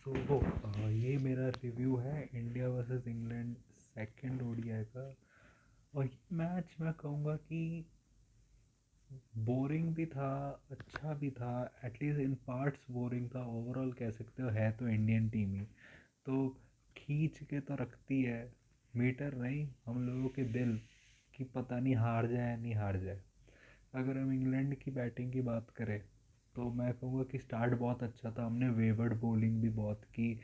ये मेरा रिव्यू है India versus England second ODI का। और ये मैच मैं कहूँगा कि बोरिंग भी था, अच्छा भी था। एटलीस्ट इन पार्ट्स बोरिंग था, ओवरऑल कह सकते हो है तो इंडियन टीम ही तो खींच के तो रखती है। मीटर नहीं, हम लोगों के दिल कि पता नहीं हार जाए नहीं हार जाए। अगर हम इंग्लैंड की बैटिंग की बात करें तो मैं कहूँगा कि स्टार्ट बहुत अच्छा था, हमने वेवर्ड बॉलिंग भी बहुत की।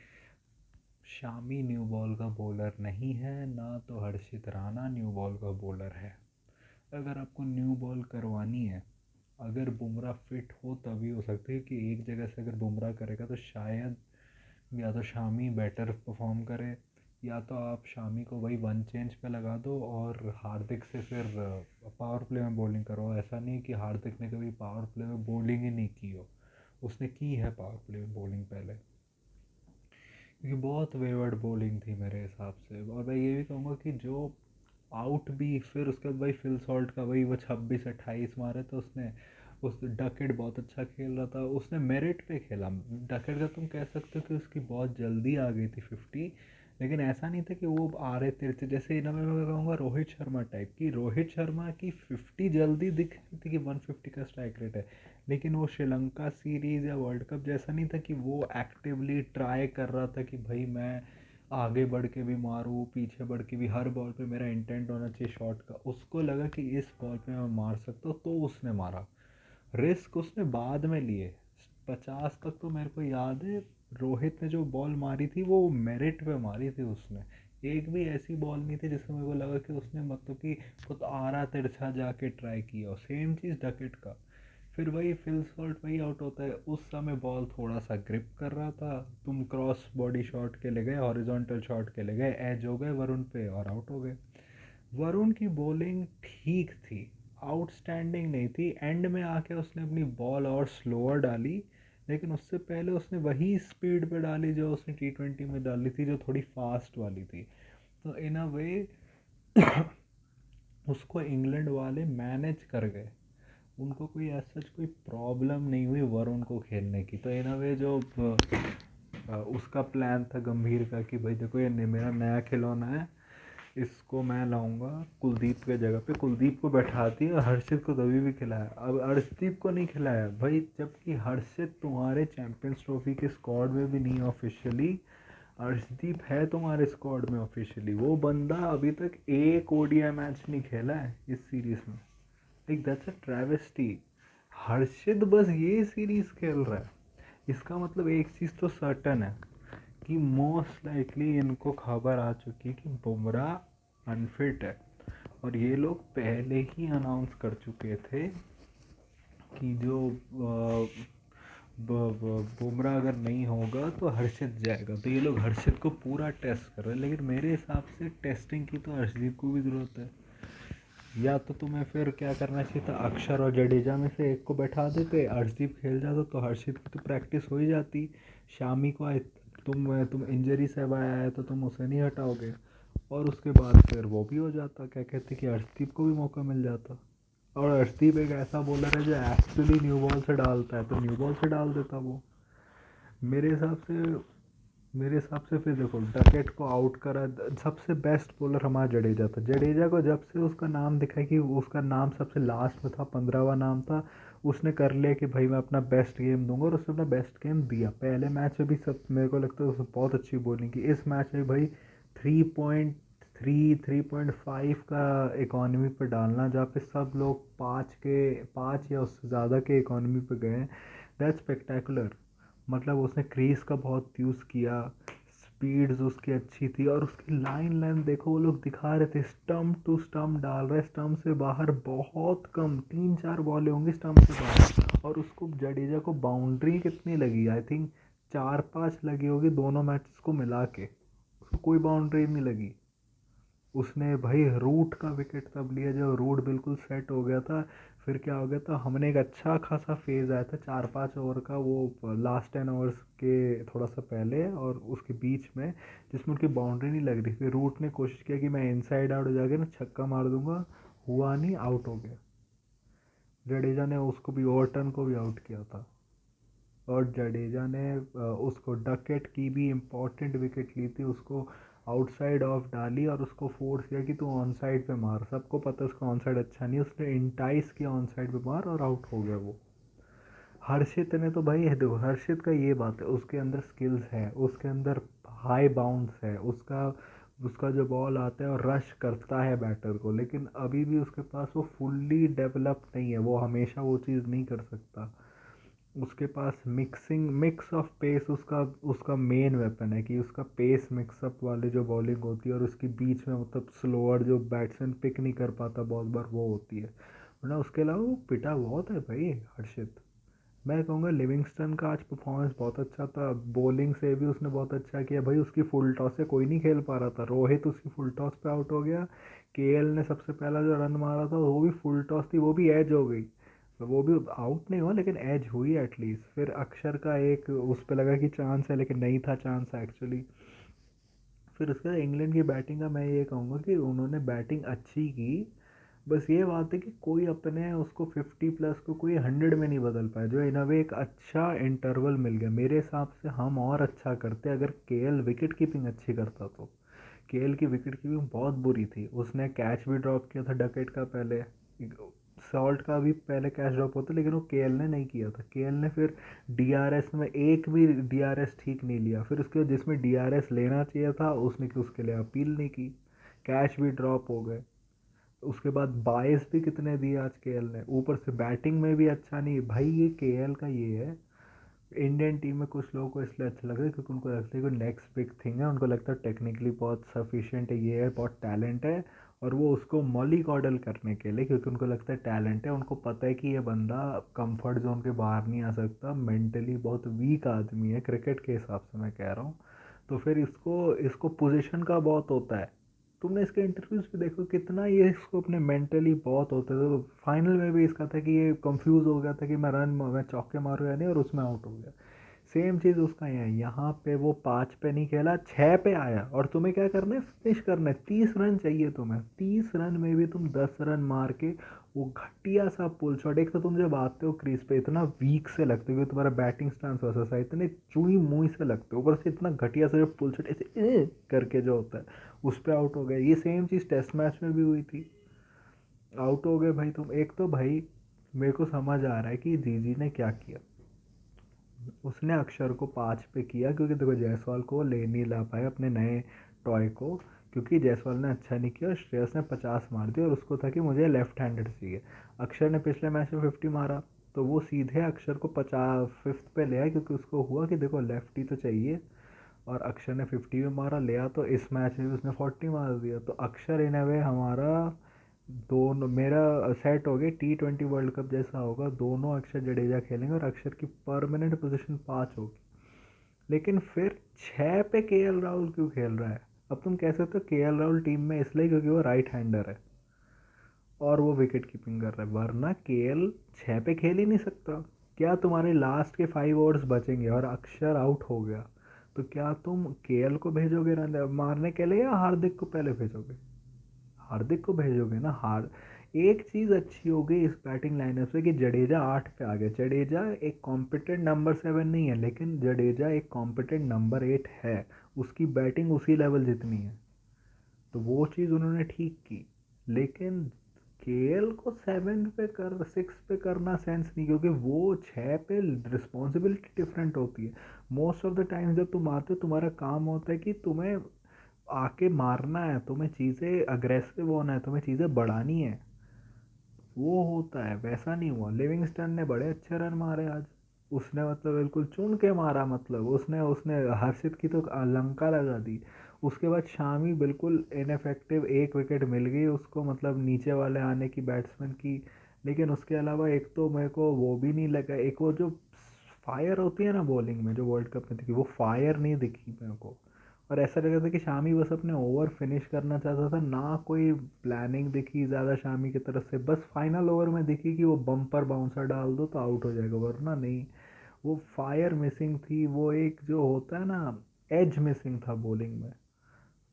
शामी न्यू बॉल का बॉलर नहीं है, ना तो हर्षित राणा न्यू बॉल का बॉलर है। अगर आपको न्यू बॉल करवानी है, अगर बुमराह फिट हो तभी हो सकती है कि एक जगह से अगर बुमराह करेगा तो शायद या तो शामी बेटर परफॉर्म करे, या तो आप शामी को वही वन चेंज पे लगा दो और हार्दिक से फिर पावर प्ले में बॉलिंग करो। ऐसा नहीं कि हार्दिक ने कभी पावर प्ले में बॉलिंग ही नहीं की हो, उसने की है पावर प्ले में बॉलिंग पहले, क्योंकि बहुत वेवर्ड बॉलिंग थी मेरे हिसाब से। और मैं ये भी कहूँगा कि जो आउट भी फिर उसके बाद भाई फिल सॉल्ट का वही वो 26-28 मारे तो उसने, उस डकेट बहुत अच्छा खेल रहा था, उसने मेरिट पे खेला। डकेट का तुम कह सकते हो कि उसकी बहुत जल्दी आ गई थी 50, लेकिन ऐसा नहीं था कि वो आ रहे तेरे जैसे ना। मैं कहूँगा रोहित शर्मा टाइप की, रोहित शर्मा की 50 जल्दी दिख रही थी कि 150 का स्ट्राइक रेट है, लेकिन वो श्रीलंका सीरीज़ या वर्ल्ड कप जैसा नहीं था कि वो एक्टिवली ट्राई कर रहा था कि भाई मैं आगे बढ़ के भी मारूँ पीछे बढ़ के भी, हर बॉल पे मेरा इंटेंट होना चाहिए शॉट का। उसको लगा कि इस बॉल पे मैं मार सकता हूँ तो उसने मारा। रिस्क उसने बाद में लिए, 50 तक तो मेरे को याद है रोहित ने जो बॉल मारी थी वो मेरिट पे मारी थी उसने। एक भी ऐसी बॉल नहीं थी जिसमें मेरे को लगा कि उसने मतलब कि खुद आरा तिरछा जाके ट्राई किया। और सेम चीज़ डकेट का, फिर वही फिल सॉल्ट वही आउट होता है। उस समय बॉल थोड़ा सा ग्रिप कर रहा था, तुम क्रॉस बॉडी शॉट के ले गए, हॉरिजॉन्टल शॉट के ले गए, एज हो गए वरुण पे और आउट हो गए। वरुण की बॉलिंग ठीक थी, आउटस्टैंडिंग नहीं थी। एंड में आके उसने अपनी बॉल और स्लोअर डाली, लेकिन उससे पहले उसने वही स्पीड पे डाली जो उसने T20 में डाली थी, जो थोड़ी फास्ट वाली थी। तो इन अ वे उसको इंग्लैंड वाले मैनेज कर गए, उनको कोई ऐसा कोई प्रॉब्लम नहीं हुई वरुण को खेलने की। तो इन अ वे जो उसका प्लान था गंभीर का कि भाई देखो ये मेरा नया खिलौना है, इसको मैं लाऊंगा कुलदीप के जगह पे, कुलदीप को बैठा दिया, हर्षित को तभी भी खिलाया, अब अर्शदीप को नहीं खिलाया भाई, जबकि हर्षित तुम्हारे चैंपियंस ट्रॉफी के स्क्वाड में भी नहीं ऑफिशियली, अर्शदीप है तुम्हारे स्क्वाड में ऑफिशियली। वो बंदा अभी तक एक ओडीआई मैच नहीं खेला है इस सीरीज में। Like that's a travesty. Harshit बस ये सीरीज खेल रहा है, इसका मतलब एक चीज़ तो सर्टन है कि मोस्ट लाइकली इनको खबर आ चुकी है कि बुमराह अनफिट है। और ये लोग पहले ही अनाउंस कर चुके थे कि जो बुमराह अगर नहीं होगा तो हर्षित जाएगा। तो ये लोग हर्षित को पूरा टेस्ट कर रहे हैं, लेकिन मेरे हिसाब से टेस्टिंग की तो हर्षदीप को भी ज़रूरत है। या तो तुम्हें फिर क्या करना चाहिए था, अक्षर और जडेजा में से एक को बैठा देते, अर्शदीप खेल जाता तो हर्षित की तो प्रैक्टिस हो ही जाती। शामी को तुम इंजरी से अब आया है तो तुम उसे नहीं हटाओगे, और उसके बाद फिर वो भी हो जाता, क्या कहते कि अर्शदीप को भी मौका मिल जाता। और अर्शदीप एक ऐसा बॉलर है जो एक्चुअली न्यू बॉल से डालता है, तो न्यू बॉल से डाल देता वो। मेरे हिसाब से मेरे हिसाब से फिर देखो डकेट को आउट करा, सबसे बेस्ट बॉलर हमारा जडेजा था। जडेजा को जब से उसका नाम दिखा कि उसका नाम सबसे लास्ट में था, 15वां नाम था, उसने कर लिया कि भाई मैं अपना बेस्ट गेम दूंगा, और उसने अपना बेस्ट गेम दिया। पहले मैच में भी सब मेरे को लगता है उसने बहुत अच्छी बॉलिंग की। इस मैच में भाई 3.5 का इकॉनमी पर डालना, जहाँ पे सब लोग 5 या उससे ज़्यादा के इकॉनमी पे गए, दैट स्पेक्टेकुलर। मतलब उसने क्रीज का बहुत यूज़ किया, स्पीड्स उसकी अच्छी थी, और उसकी लाइन लेंथ देखो, वो लोग दिखा रहे थे स्टम्प टू स्टम्प डाल रहे, स्टम्प से बाहर बहुत कम 3-4 बॉलें होंगी स्टम्प से बाहर। और उसको जडेजा को बाउंड्री कितनी लगी, आई थिंक 4-5 लगी होगी दोनों मैचेस को मिला के, उसको कोई बाउंड्री नहीं लगी। उसने भाई रूट का विकेट तब लिया जब रूट बिल्कुल सेट हो गया था। फिर क्या हो गया था, हमने एक अच्छा खासा फेज़ आया था 4-5 ओवर का, वो लास्ट 10 ओवर्स के थोड़ा सा पहले और उसके बीच में, जिसमें उनकी बाउंड्री नहीं लग रही थी। रूट ने कोशिश किया कि मैं इनसाइड आउट जाके ना छक्का मार दूंगा, हुआ नहीं, आउट हो गया। जडेजा ने उसको भी, ओवरटर्न को भी आउट किया था। और जडेजा ने उसको डकेट की भी इम्पोर्टेंट विकेट ली थी, उसको आउटसाइड ऑफ डाली और उसको फोर्स किया कि तू ऑन साइड पे मार। सबको पता है उसका ऑन साइड अच्छा नहीं, उसने इंटाइस किया ऑन साइड पे मार और आउट हो गया वो। हर्षित ने तो भाई है, देखो हर्षित का ये बात है, उसके अंदर स्किल्स है, उसके अंदर हाई बाउंस है, उसका उसका जो बॉल आता है और रश करता है बैटर को, लेकिन अभी भी उसके पास वो फुल्ली डेवलप्ड नहीं है, वो हमेशा वो चीज़ नहीं कर सकता। उसके पास मिक्स ऑफ पेस उसका उसका मेन वेपन है, कि उसका पेस मिक्सअप वाले जो बॉलिंग होती है और उसकी बीच में मतलब स्लोअर जो बैट्समैन पिक नहीं कर पाता बहुत बार वो होती है, वरना उसके अलावा वो पिटा बहुत है भाई हर्षित। मैं कहूँगा लिविंगस्टन का आज परफॉर्मेंस बहुत अच्छा था, बॉलिंग से भी उसने बहुत अच्छा किया भाई, उसकी फुल टॉस से कोई नहीं खेल पा रहा था, रोहित उसकी फुल टॉस पे आउट हो गया, केएल ने सबसे पहला जो रन मारा था वो भी फुल टॉस थी, वो भी एज हो गई, तो वो भी आउट नहीं हुआ लेकिन एज हुई एटलीस्ट। फिर अक्षर का एक उस पर लगा कि चांस है, लेकिन नहीं था चांस एक्चुअली। फिर उसके बाद इंग्लैंड की बैटिंग का मैं ये कहूँगा कि उन्होंने बैटिंग अच्छी की, बस ये बात है कि कोई अपने उसको 50+ को कोई 100 में नहीं बदल पाया, जो इन अ वे एक अच्छा इंटरवल मिल गया मेरे हिसाब से। हम और अच्छा करते अगर केएल विकेट कीपिंग अच्छी करता तो। केएल की विकेट कीपिंग बहुत बुरी थी, उसने कैच भी ड्रॉप किया था डकेट का पहले, सॉल्ट का भी पहले कैच ड्रॉप होता, लेकिन वो केएल ने नहीं किया था। केएल ने फिर डीआरएस में एक भी डीआरएस ठीक नहीं लिया, फिर उसके जिसमें डीआरएस लेना चाहिए था उसने उसके लिए अपील नहीं की, कैच भी ड्रॉप हो गए। उसके बाद बायस भी कितने दिए आज केएल ने, ऊपर से बैटिंग में भी अच्छा नहीं भाई। ये केएल का ये है, इंडियन टीम में कुछ लोगों को इसलिए अच्छा लगता है क्योंकि उनको लगता है कि नेक्स्ट बिग थिंग है, उनको लगता है टेक्निकली बहुत सफिशिएंट है, ये है बहुत टैलेंट है, और वो उसको मॉली कॉडल करने के लिए, क्योंकि उनको लगता है टैलेंट है, उनको पता है कि ये बंदा कंफर्ट जोन के बाहर नहीं आ सकता, मेंटली बहुत वीक आदमी है क्रिकेट के हिसाब से मैं कह रहा हूँ। तो फिर इसको इसको पोजीशन का बहुत होता है। तुमने इसके इंटरव्यूज पे देखो कितना ये इसको अपने मेंटली बहुत होते थे, तो फाइनल में भी इसका था कि ये कंफ्यूज हो गया था कि मैं चौके मारूँ या नहीं, और उसमें आउट हो गया। सेम चीज़ उसका है, यहाँ पे वो 5 पे नहीं खेला, 6 पे आया, और तुम्हें क्या करना है, फिनिश करना है, 30 रन चाहिए तुम्हें, 30 रन में भी तुम 10 रन मार के वो घटिया सा पुल शॉट। एक तो तुम जब आते हो क्रीज पे इतना वीक से लगते हो कि तुम्हारा बैटिंग स्टांस वैसा सा इतने चुई मुई से लगते हो, ऊपर से इतना घटिया सा जो पुल शॉट ऐसे करके जो होता है उस पर आउट हो गया। ये सेम चीज़ टेस्ट मैच में भी हुई थी, आउट हो गए भाई तुम। एक तो भाई मेरे को समझ आ रहा है कि जीजी ने क्या किया, उसने अक्षर को 5 पे किया क्योंकि देखो जायसवाल को ले नहीं ला पाए अपने नए टॉय को, क्योंकि जायसवाल ने अच्छा नहीं किया, श्रेयस ने 50 मार दिया और उसको था कि मुझे लेफ्ट हैंडेड चाहिए। अक्षर ने पिछले मैच में 50 मारा, तो वो सीधे अक्षर को 50 फिफ्थ पे ले आया, क्योंकि उसको हुआ कि देखो लेफ्टी तो चाहिए, और अक्षर ने 50 भी मारा लिया, तो इस मैच में भी उसने 40 मार दिया, तो अक्षर इन अ वे हमारा दोनों मेरा सेट हो गया, T20 वर्ल्ड कप जैसा होगा, दोनों अक्षर जडेजा खेलेंगे और अक्षर की परमानेंट पोजीशन 5 होगी। लेकिन फिर 6 पे केएल राहुल क्यों खेल रहा है? अब तुम कह सकते हो केएल राहुल टीम में इसलिए क्योंकि वो राइट हैंडर है और वो विकेट कीपिंग कर रहा है, वरना केएल 6 पे खेल ही नहीं सकता। क्या तुम्हारे लास्ट के 5 ओवर्स बचेंगे और अक्षर आउट हो गया, तो क्या तुम केएल को भेजोगे रन मारने के लिए या हार्दिक को पहले भेजोगे? हार्दिक को भेजोगे ना। एक चीज़ अच्छी हो गई इस बैटिंग लाइनअप से कि जडेजा 8 पे आ गया। जडेजा एक कॉम्पिटेंट नंबर 7 नहीं है, लेकिन जडेजा एक कॉम्पिटेंट नंबर 8 है, उसकी बैटिंग उसी लेवल जितनी है, तो वो चीज़ उन्होंने ठीक की। लेकिन केएल को 6 पे करना सेंस नहीं, क्योंकि वो 6 पे रिस्पॉन्सिबिलिटी डिफरेंट होती है। मोस्ट ऑफ द टाइम जब तुम आते हो तुम्हारा काम होता है कि तुम्हें आके मारना है, तुम्हें चीज़ें अग्रेसिव होना है, तुम्हें चीज़ें बढ़ानी है, वो होता है। वैसा नहीं हुआ, लिविंगस्टन ने बड़े अच्छे रन मारे आज, उसने मतलब बिल्कुल चुन के मारा, मतलब उसने उसने हर्षित की तो लंका लगा दी। उसके बाद शामी बिल्कुल इनफेक्टिव, एक विकेट मिल गई उसको, मतलब नीचे वाले आने की बैट्समैन की। लेकिन उसके अलावा एक तो मेरे को वो भी नहीं लगा, एक वो जो फायर होती है ना बॉलिंग में जो वर्ल्ड कप में दिखी, वो फायर नहीं दिखी मेरे को। और ऐसा लग रहा था कि शामी बस अपने ओवर फिनिश करना चाहता था, ना कोई प्लानिंग दिखी ज़्यादा शामी की तरफ से, बस फाइनल ओवर में दिखी कि वो बम्पर बाउंसर डाल दो तो आउट हो जाएगा, वरना नहीं। वो फायर मिसिंग थी, वो एक जो होता है ना एज मिसिंग था बॉलिंग में।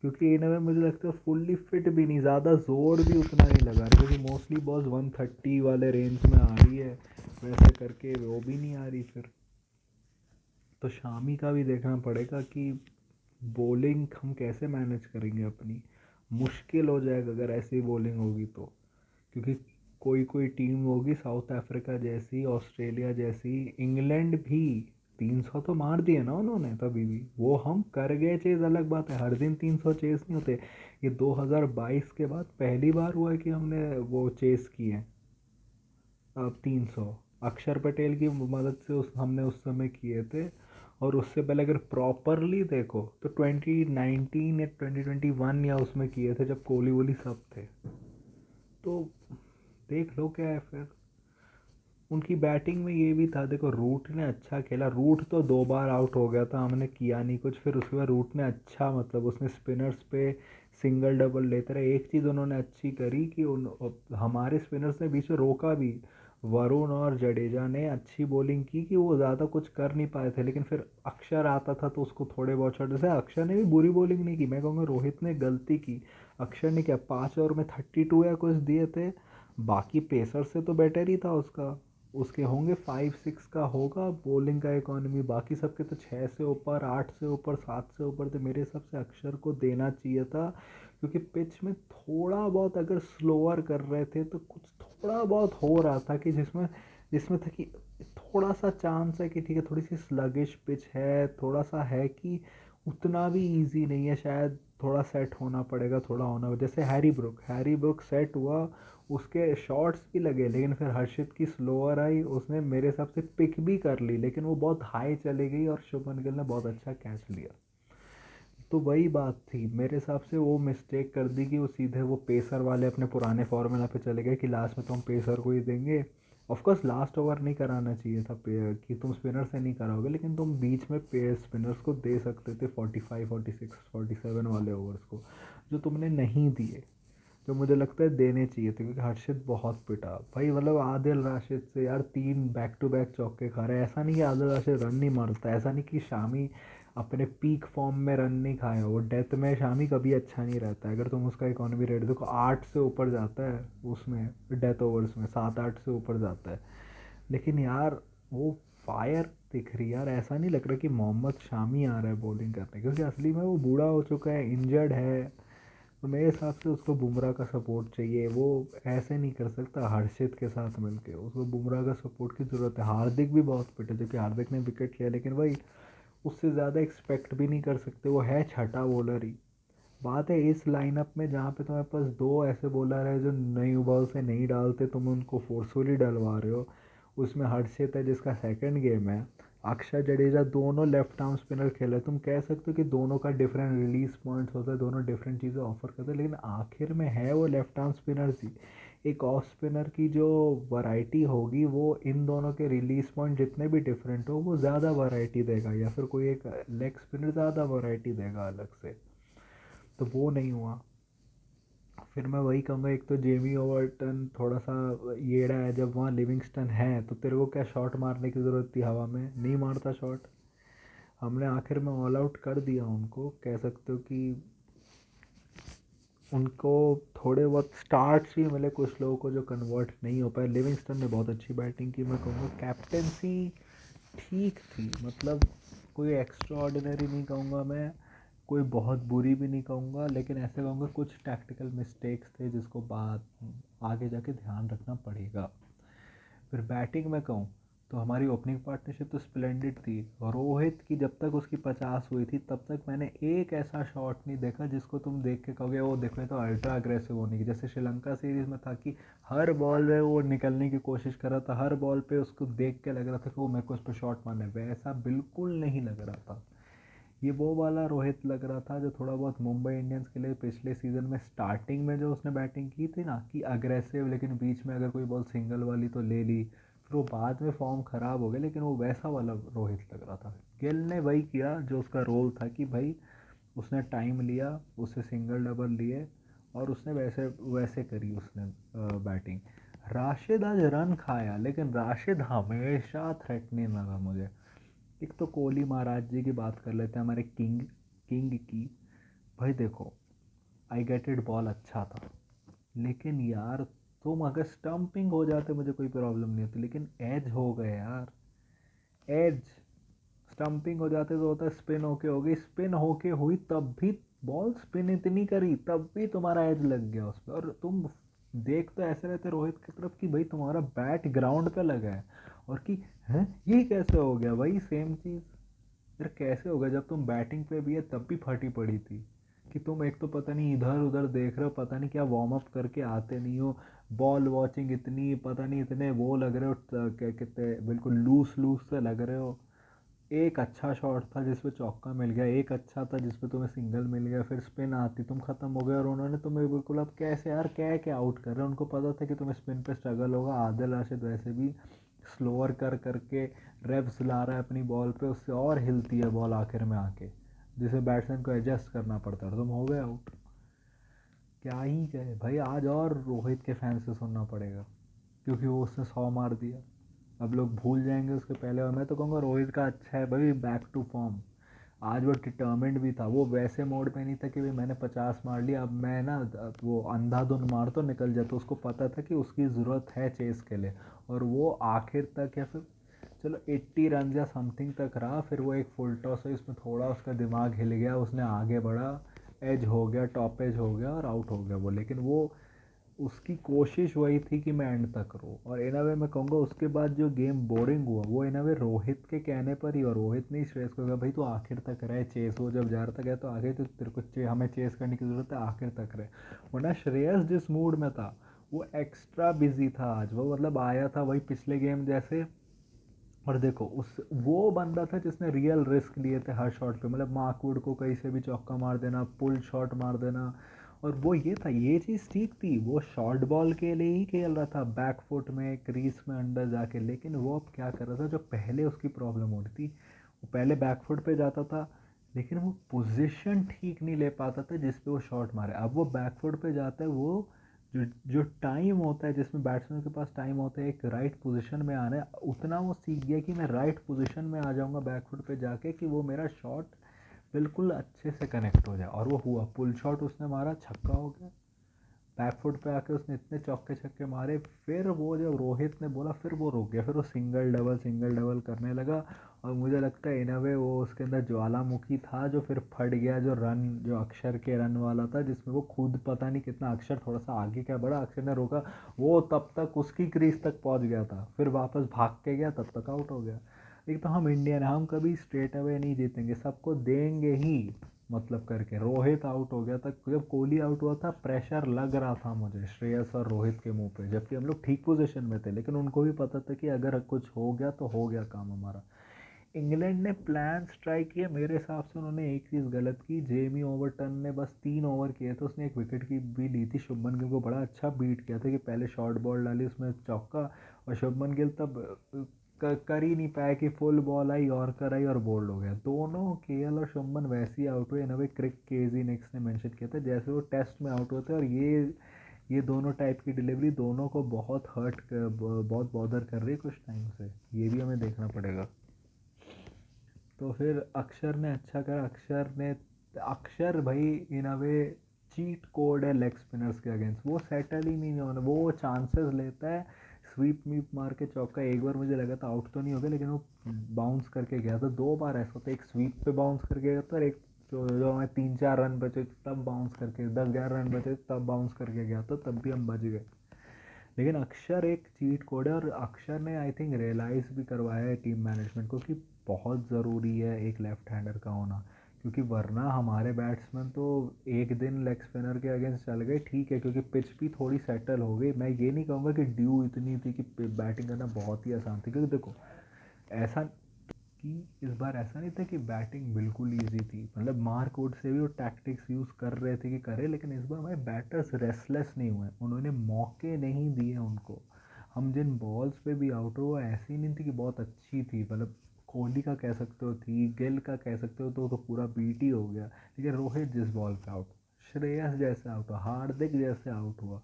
क्योंकि इनमें मुझे लगता है फुल्ली फिट भी नहीं, ज़्यादा जोर भी उतना नहीं लगा रहा, क्योंकि मोस्टली बॉल्स 130 वाले रेंज में आ रही है, वैसे करके वो भी नहीं आ रही फिर। तो शामी का भी देखना पड़ेगा कि बॉलिंग हम कैसे मैनेज करेंगे अपनी। मुश्किल हो जाएगा अगर ऐसी बॉलिंग होगी तो, क्योंकि कोई कोई टीम होगी साउथ अफ्रीका जैसी, ऑस्ट्रेलिया जैसी, इंग्लैंड भी 300 तो मार दिए ना उन्होंने तभी भी। वो हम कर गए चेज अलग बात है, हर दिन 300 चेस नहीं होते। ये 2022 के बाद पहली बार हुआ है कि हमने वो चेस किए अब 300। अक्षर पटेल की मदद से उस हमने उस समय किए थे। और उससे पहले अगर प्रॉपरली देखो तो 2019 या 2021 या उसमें किए थे जब कोहली वोली सब थे। तो देख लो क्या है फिर। उनकी बैटिंग में ये भी था, देखो रूट ने अच्छा खेला, रूट तो 2 बार आउट हो गया था, हमने किया नहीं कुछ। फिर उसके बाद रूट ने अच्छा, मतलब उसने स्पिनर्स पे सिंगल डबल लेते रहे। एक चीज़ उन्होंने अच्छी करी कि हमारे स्पिनर्स ने बीच में रोका भी। वरुण और जडेजा ने अच्छी बॉलिंग की कि वो ज़्यादा कुछ कर नहीं पाए थे, लेकिन फिर अक्षर आता था तो उसको थोड़े बहुत शॉट, जैसे अक्षर ने भी बुरी बॉलिंग नहीं की, मैं कहूँगा रोहित ने गलती की। अक्षर ने क्या 5 ओवर में 32 या कुछ दिए थे। बाकी पेसर से तो बेटर ही था उसका। उसके होंगे 5-6 का होगा बॉलिंग का इकोनॉमी, बाकी सबके तो 6 से ऊपर, 8 से ऊपर, 7 से ऊपर थे। मेरे हिसाब से अक्षर को देना चाहिए था, क्योंकि पिच में थोड़ा बहुत अगर स्लोअर कर रहे थे तो कुछ थोड़ा बहुत हो रहा था कि जिसमें जिसमें था कि थोड़ा सा चांस है कि ठीक है थोड़ी सी स्लगिश पिच है, थोड़ा सा है कि उतना भी इजी नहीं है शायद, थोड़ा सेट होना पड़ेगा, थोड़ा होना। जैसे हैरी ब्रुक सेट हुआ, उसके शॉट्स भी लगे, लेकिन फिर हर्षित की स्लोअर आई, उसने मेरे हिसाब से पिक भी कर ली, लेकिन वो बहुत हाई चली गई और शुभमन गिल ने बहुत अच्छा कैच लिया। तो वही बात थी मेरे हिसाब से, वो मिस्टेक कर दी कि वो सीधे वो पेसर वाले अपने पुराने फॉर्मूला पे चले गए कि लास्ट में तो हम पेसर को ही देंगे। ऑफकोर्स लास्ट ओवर नहीं कराना चाहिए था कि तुम स्पिनर से नहीं कराओगे, लेकिन तुम बीच में स्पिनर्स को दे सकते थे 45, 46, 47 वाले ओवर्स को, जो तुमने नहीं दिए, जो मुझे लगता है देने चाहिए थे। क्योंकि हर्षित बहुत पिटा भाई, मतलब आदिल राशिद से यार 3 बैक टू बैक चौके खा रहे हैं। ऐसा नहीं कि आदिल राशिद रन नहीं मारता, ऐसा नहीं कि शामी अपने पीक फॉर्म में रन नहीं खाया, वो डेथ में शामी कभी अच्छा नहीं रहता है। अगर तुम उसका इकोनॉमी रेट देखो 8 से ऊपर जाता है उसमें, डेथ ओवर्स में 7-8 से ऊपर जाता है। लेकिन यार वो फायर दिख रही है यार, ऐसा नहीं लग रहा कि मोहम्मद शामी आ रहा है बॉलिंग करने, क्योंकि असली में वो बूढ़ा हो चुका है, इंजर्ड है। तो मेरे हिसाब से उसको बुमराह का सपोर्ट चाहिए, वो ऐसे नहीं कर सकता हर्षित के साथ मिलके, उसको बुमराह का सपोर्ट की ज़रूरत है। हार्दिक भी बहुत फिट है, जबकि हार्दिक ने विकेट लिया, लेकिन भाई उससे ज़्यादा एक्सपेक्ट भी नहीं कर सकते, वो है छठा बॉलर ही। बात है इस लाइनअप में जहाँ पे तुम्हारे पास दो ऐसे बॉलर है जो नई बॉल से नहीं डालते, तुम उनको फोर्सफुली डलवा रहे हो। उसमें हर्षित है जिसका सेकंड गेम है, अक्षर जडेजा, दोनों लेफ्ट आर्म स्पिनर खेले। तुम कह सकते हो कि दोनों का डिफरेंट रिलीज पॉइंट्स होता है, दोनों डिफरेंट चीज़ें ऑफर करते हैं, लेकिन आखिर में है वो लेफ्ट आर्म स्पिनर ही। एक ऑफ स्पिनर की जो वैरायटी होगी वो इन दोनों के रिलीज पॉइंट जितने भी डिफरेंट हो वो ज़्यादा वैरायटी देगा, या फिर कोई एक लेग स्पिनर ज़्यादा वैरायटी देगा अलग से। तो वो नहीं हुआ। फिर मैं वही कहूँगा, एक तो जेमी ओवर्टन थोड़ा सा येड़ा है, जब वहाँ लिविंगस्टन है तो तेरे को क्या शॉट मारने की ज़रूरत थी, हवा में नहीं मारता शॉट। हमने आखिर में ऑल आउट कर दिया उनको, कह सकते हो कि उनको थोड़े बहुत स्टार्ट्स ही मिले कुछ लोगों को जो कन्वर्ट नहीं हो पाए। लिविंगस्टन ने बहुत अच्छी बैटिंग की, मैं कहूँगा कैप्टेंसी ठीक थी, मतलब कोई एक्स्ट्रा ऑर्डिनरी नहीं कहूँगा मैं, कोई बहुत बुरी भी नहीं कहूँगा, लेकिन ऐसे कहूँगा कुछ टैक्टिकल मिस्टेक्स थे जिसको बाद आगे जाके ध्यान रखना पड़ेगा। फिर बैटिंग में कहूँ तो हमारी ओपनिंग पार्टनरशिप तो स्प्लेंडेड थी। रोहित की जब तक उसकी 50 हुई थी तब तक मैंने एक ऐसा शॉट नहीं देखा जिसको तुम देख के कहोगे वो देखो ये तो अल्ट्रा अग्रेसिव होने की। जैसे श्रीलंका सीरीज़ में था कि हर बॉल में वो निकलने की कोशिश कर रहा था, हर बॉल पे उसको देख के लग रहा था कि वो मेरे को उस पर शॉट मारना है, वैसा बिल्कुल नहीं लग रहा था। ये वो वाला रोहित लग रहा था जो थोड़ा बहुत मुंबई इंडियंस के लिए पिछले सीज़न में स्टार्टिंग में जो उसने बैटिंग की थी ना, कि अग्रेसिव, लेकिन बीच में अगर कोई बॉल सिंगल वाली तो ले ली, फिर वो बाद में फॉर्म ख़राब हो गया, लेकिन वो वैसा वाला रोहित लग रहा था। गिल ने वही किया जो उसका रोल था कि भाई उसने टाइम लिया, उससे सिंगल डबल लिए, और उसने वैसे वैसे करी उसने बैटिंग। राशिद आज रन खाया, लेकिन राशिद हमेशा थ्रेटनिंग लगा मुझे। एक तो कोहली महाराज जी की बात कर लेते हैं, हमारे किंग किंग की। भाई देखो, आई गेट इट बॉल अच्छा था, लेकिन यार तुम अगर स्टंपिंग हो जाते मुझे कोई प्रॉब्लम नहीं होती, लेकिन एज हो गए यार, एज स्टंपिंग हो जाते तो होता है स्पिन होके हो गई, स्पिन होके हुई तब भी बॉल स्पिन इतनी करी तब भी तुम्हारा एज लग गया उस पर, और तुम देख तो ऐसे रहते रोहित की तरफ कि भाई तुम्हारा बैट ग्राउंड पे लगा है, और कि है ये कैसे हो गया भाई, सेम चीज़ फिर कैसे होगा जब तुम बैटिंग पे भी है तब भी फटी पड़ी थी, कि तुम एक तो पता नहीं इधर उधर देख रहे हो, पता नहीं क्या वार्म अप करके आते नहीं हो, बॉल वॉचिंग इतनी पता नहीं इतने वो लग रहे हो, क्या कहते हैं बिल्कुल लूस लूस से लग रहे हो। एक अच्छा शॉट था जिसपे चौका मिल गया, एक अच्छा था जिसपे तुम्हें सिंगल मिल गया, फिर स्पिन आती तुम खत्म हो गए, और उन्होंने तुम्हें बिल्कुल अब कैसे यार क्या क्या आउट कर रहे हैं, उनको पता था कि तुम्हें स्पिन पे स्ट्रगल होगा, आदिल राशिद वैसे भी स्लोअर कर करके रेव्स ला रहा है अपनी बॉल पे, उससे और हिलती है बॉल आखिर में आके, जिसे बैट्समैन को एडजस्ट करना पड़ता है, तुम हो गए आउट। क्या ही कहे भाई, आज और रोहित के फैंस से सुनना पड़ेगा, क्योंकि वो उसने 100 मार दिया, अब लोग भूल जाएंगे उसके पहले, और मैं तो कहूँगा रोहित का अच्छा है भाई, बैक टू फॉर्म। आज वो डिटर्मिंड भी था, वो वैसे मोड पे नहीं था कि भाई मैंने 50 मार लिया अब मैं ना वो अंधाधुन मार तो निकल जाता, उसको पता था कि उसकी ज़रूरत है चेस के लिए, और वो आखिर तक या फिर चलो 80 रन या समथिंग तक रहा, फिर वो एक फुल टॉस है उसमें थोड़ा उसका दिमाग हिल गया, उसने आगे बढ़ा, एज हो गया, टॉप एज हो गया और आउट हो गया वो, लेकिन वो उसकी कोशिश वही थी कि मैं एंड तक रहूँ, और इन अ वे मैं कहूँगा उसके बाद जो गेम बोरिंग हुआ वो इन अ वे रोहित के कहने पर ही, और रोहित ने ही श्रेयस को कहा भाई तू आखिर तक रहे चेस, वो जब जा रहा था गया तो आखिर तो तेरे को हमें चेस करने की ज़रूरत है, आखिर तक रहे, वरना श्रेयस जिस मूड में था वो एक्स्ट्रा बिजी था आज, वो मतलब आया था वही पिछले गेम जैसे, और देखो उस वो बंदा था जिसने रियल रिस्क लिए थे हर शॉट पे, मतलब मार्कवुड को कहीं से भी चौका मार देना, पुल शॉट मार देना, और वो ये था, ये चीज़ ठीक थी, वो शॉर्ट बॉल के लिए ही खेल रहा था बैक फुट में क्रीज में अंदर जाके, लेकिन वो अब क्या कर रहा था, जो पहले उसकी प्रॉब्लम हो रही थी, वो पहले बैक फुट पे जाता था लेकिन वो पोजीशन ठीक नहीं ले पाता था जिस पे वो शॉट मारे, अब वो बैक फुट पे जाता है, वो जो जो टाइम होता है जिसमें बैट्समैन के पास टाइम होता है एक राइट पोजीशन में आना है, उतना वो सीख गया कि मैं राइट पोजीशन में आ जाऊंगा बैकफुट पे जाके कि वो मेरा शॉट बिल्कुल अच्छे से कनेक्ट हो जाए, और वो हुआ, पुल शॉट उसने मारा, छक्का हो गया, बैकफुट पे आके उसने इतने चौके छक्के मारे, फिर वो जब रोहित ने बोला फिर वो रुक गया, फिर वो सिंगल डबल करने लगा, और मुझे लगता है इन अ वे वो उसके अंदर ज्वालामुखी था जो फिर फट गया, जो रन जो अक्षर के रन वाला था जिसमें वो खुद पता नहीं कितना, अक्षर थोड़ा सा आगे क्या बढ़ा, अक्षर ने रोका, वो तब तक उसकी क्रीज तक पहुंच गया था, फिर वापस भाग के गया तब तक आउट हो गया। एक तो हम इंडियन हैं, हम कभी स्ट्रेट अवे नहीं जीतेंगे, सबको देंगे ही, मतलब करके रोहित आउट हो गया था, जब कोहली आउट हुआ था प्रेशर लग रहा था मुझे श्रेयस और रोहित के मुंह पे, जबकि हम लोग ठीक पोजीशन में थे, लेकिन उनको भी पता था कि अगर कुछ हो गया तो हो गया काम हमारा। इंग्लैंड ने प्लान स्ट्राइक किया, मेरे हिसाब से उन्होंने एक चीज़ गलत की, जेमी ओवरटन ने बस 3 ओवर किए थे, उसने एक विकेट की भी ली थी, शुभमन गिल को बड़ा अच्छा बीट किया था कि पहले शॉर्ट बॉल डाली उसमें चौका, और शुभमन गिल तब कर ही नहीं पाया कि फुल बॉल आई यॉर्कर आई और बोल्ड हो गया, दोनों केएल और शुभमन वैसे ही आउट हुए, नवे क्रिक केजी नेक्स्ट ने मेंशन किया था जैसे वो टेस्ट में आउट होते, और ये दोनों टाइप की डिलीवरी दोनों को बहुत बहुत बॉदर कर रही है कुछ टाइम से, ये भी हमें देखना पड़ेगा। तो फिर अक्षर ने अच्छा करा, अक्षर भाई इन अ वे चीट कोड है लेग स्पिनर्स के अगेंस्ट, वो सेटल ही नहीं होना, वो चांसेस लेता है, स्वीप मीप मार के चौका, एक बार मुझे लगा था आउट तो नहीं हो गया लेकिन वो बाउंस करके गया था, 2 बार ऐसा होता है, एक स्वीप पे बाउंस करके गया था, और एक जो हमें 3-4 रन बचे तब बाउंस करके, 10-11 रन बचे तब बाउंस करके गया था, तब भी हम बच गए। लेकिन अक्षर एक चीट कोड है, और अक्षर ने आई थिंक रियलाइज़ भी करवाया है टीम मैनेजमेंट को कि बहुत ज़रूरी है एक लेफ्ट हैंडर का होना, क्योंकि वरना हमारे बैट्समैन तो एक दिन लेग स्पिनर के अगेंस्ट चल गए, ठीक है क्योंकि पिच भी थोड़ी सेटल हो गई, मैं ये नहीं कहूँगा कि ड्यू इतनी थी कि बैटिंग करना बहुत ही आसान थी, क्योंकि देखो ऐसा कि इस बार ऐसा नहीं था कि बैटिंग बिल्कुल ईजी थी, मतलब मार्क वुड से भी वो टैक्टिक्स यूज़ कर रहे थे कि करे, लेकिन इस बार हमारे बैटर्स रेस्टलेस नहीं हुए, उन्होंने मौके नहीं दिए उनको, हम जिन बॉल्स पे भी आउट हुआ ऐसी नहीं थी कि बहुत अच्छी थी, मतलब कोहली का कह सकते हो थी, गिल का कह सकते हो तो पूरा बीट ही हो गया, लेकिन रोहित जिस बॉल पे आउट, श्रेयस जैसे आउट हुआ, हार्दिक जैसे आउट हुआ,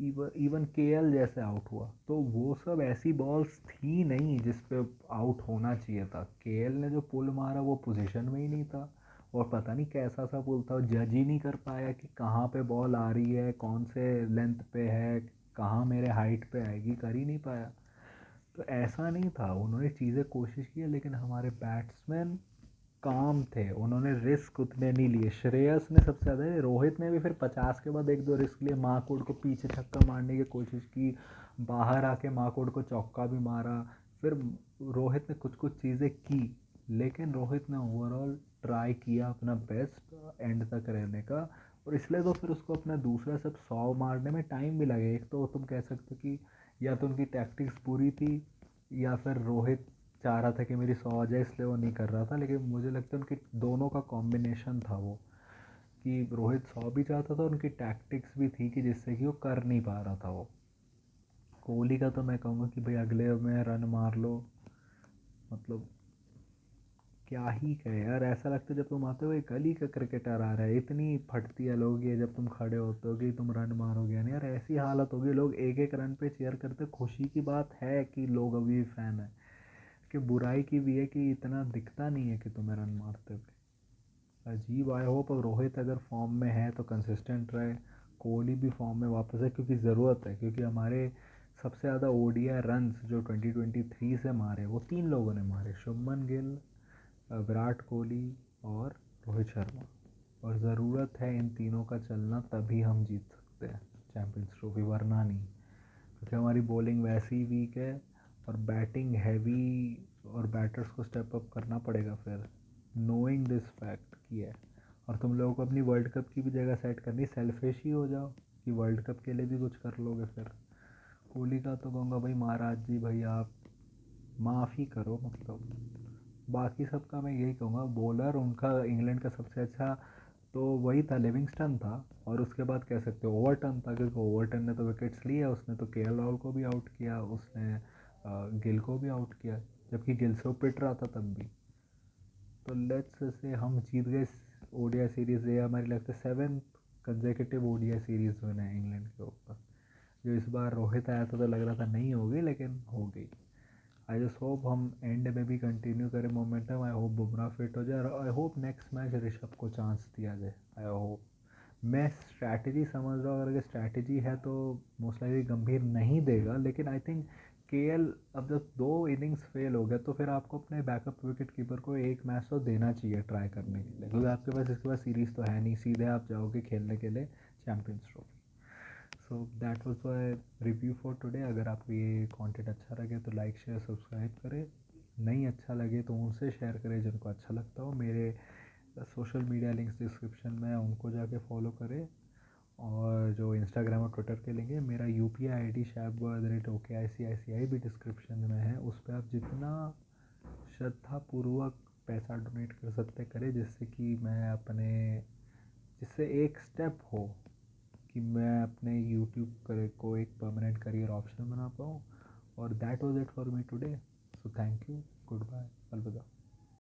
इवन केएल जैसे आउट हुआ, तो वो सब ऐसी बॉल्स थी नहीं जिस पे आउट होना चाहिए था, केएल ने जो पुल मारा वो पोजीशन में ही नहीं था, और पता नहीं कैसा सा पुल था, जज ही नहीं कर पाया कि कहाँ पे बॉल आ रही है, कौन से लेंथ पे है, कहाँ मेरे हाइट पे आएगी, कर ही नहीं पाया। तो ऐसा नहीं था, उन्होंने चीज़ें कोशिश की है, लेकिन हमारे बैट्समैन काम थे, उन्होंने रिस्क उतने नहीं लिए। श्रेयस ने सबसे ज़्यादा, रोहित ने भी फिर 50 के बाद एक दो रिस्क लिए, मार्कवुड को पीछे छक्का मारने की कोशिश की, बाहर आके मार्कवुड को चौका भी मारा। फिर रोहित ने कुछ कुछ चीज़ें की, लेकिन रोहित ने ओवरऑल ट्राई किया अपना बेस्ट एंड तक रहने का। और इसलिए तो फिर उसको अपना दूसरा सब 100 मारने में टाइम भी लगे। एक तो तुम कह सकते हो कि या तो उनकी टैक्टिक्स बुरी थी, या फिर रोहित चाह रहा था कि मेरी 100 आ जाए इसलिए वो नहीं कर रहा था। लेकिन मुझे लगता है उनकी दोनों का कॉम्बिनेशन था वो, कि रोहित 100 भी चाहता था, उनकी टैक्टिक्स भी थी कि जिससे कि वो कर नहीं पा रहा था वो। कोहली का तो मैं कहूँगा कि भाई अगले में रन मार लो, मतलब क्या ही कहे यार। ऐसा लगता है जब तुम आते हो एक गली का क्रिकेटर आ रहा है, इतनी फटती है लोग ये जब तुम खड़े होते हो कि तुम रन मारोगे नहीं यार। ऐसी हालत होगी, लोग एक एक रन पे चेयर करते। खुशी की बात है कि लोग अभी भी फैन है, कि बुराई की भी है कि इतना दिखता नहीं है कि तुम्हें रन मारते हुए। अजीब। आई होप रोहित अगर फॉर्म में है तो कंसिस्टेंट रहे, कोहली भी फॉर्म में वापस है, क्योंकि ज़रूरत है। क्योंकि हमारे सबसे ज़्यादा ओडीआई रन्स जो 2023 से मारे वो 3 लोगों ने मारे, शुभमन गिल, विराट कोहली और रोहित शर्मा। और ज़रूरत है इन तीनों का चलना, तभी हम जीत सकते हैं चैम्पियंस ट्रॉफी, वरना नहीं। क्योंकि हमारी बॉलिंग वैसे ही वीक है और बैटिंग हैवी, और बैटर्स को स्टेप अप करना पड़ेगा फिर, नोइंग दिस फैक्ट की है। और तुम लोगों को अपनी वर्ल्ड कप की भी जगह सेट करनी, सेल्फिश ही हो जाओ कि वर्ल्ड कप के लिए भी कुछ कर लोगे फिर। कोहली का तो कहूँगा भाई महाराज जी, भाई आप माफ़ी करो मतलब। बाकी सबका मैं यही कहूँगा, बॉलर उनका इंग्लैंड का सबसे अच्छा तो वही था, लिविंगस्टन था। और उसके बाद कह सकते हो ओवरटन था, क्योंकि ओवरटन ने तो विकेट्स लिए, उसने तो केएल राहुल को भी आउट किया, उसने गिल को भी आउट किया, जबकि गिल से वो पिट रहा था तब भी। तो लेट्स से हम जीत गए ओडीआई सीरीज़। ये हमारी लगता है 7th consecutive ODI series win है इंग्लैंड के ऊपर। जो इस बार रोहित आया था तो लग रहा था नहीं होगी, लेकिन हो गई। आई जस्ट होप हम एंड में भी कंटिन्यू करें momentum. I hope Bumrah fit हो जाए, और I hope next match Rishabh को चांस दिया जाए। I hope. मैं स्ट्रैटेजी समझ रहा हूँ, अगर स्ट्रैटेजी है तो मोस्ट लाइकली गंभीर नहीं देगा, लेकिन आई थिंक केएल अब जब 2 इनिंग्स फेल हो गया तो फिर आपको अपने बैकअप विकेट कीपर को एक मैच तो देना चाहिए ट्राई करने के लिए, क्योंकि आपके पास इसके बाद सीरीज़ तो है नहीं, सीधे आप जाओगे खेलने के लिए champions trophy. So that was my review for today. अगर आपको ये कंटेंट अच्छा लगे तो लाइक शेयर सब्सक्राइब करें, नहीं अच्छा लगे तो उनसे शेयर करें जिनको अच्छा लगता हो। मेरे सोशल मीडिया लिंक्स डिस्क्रिप्शन में, उनको जाके फॉलो करें। और जो इंस्टाग्राम और ट्विटर के लिंक है, मेरा यूपीआई आईडी shab@OKICICI भी डिस्क्रिप्शन में है। उस पर आप जितना श्रद्धापूर्वक पैसा डोनेट कर सकते करें, जिससे कि मैं अपने, जिससे एक स्टेप हो कि मैं अपने यूट्यूब को एक परमानेंट करियर ऑप्शन बना पाऊँ। और that was it for me today. So thank you, goodbye, अलविदा।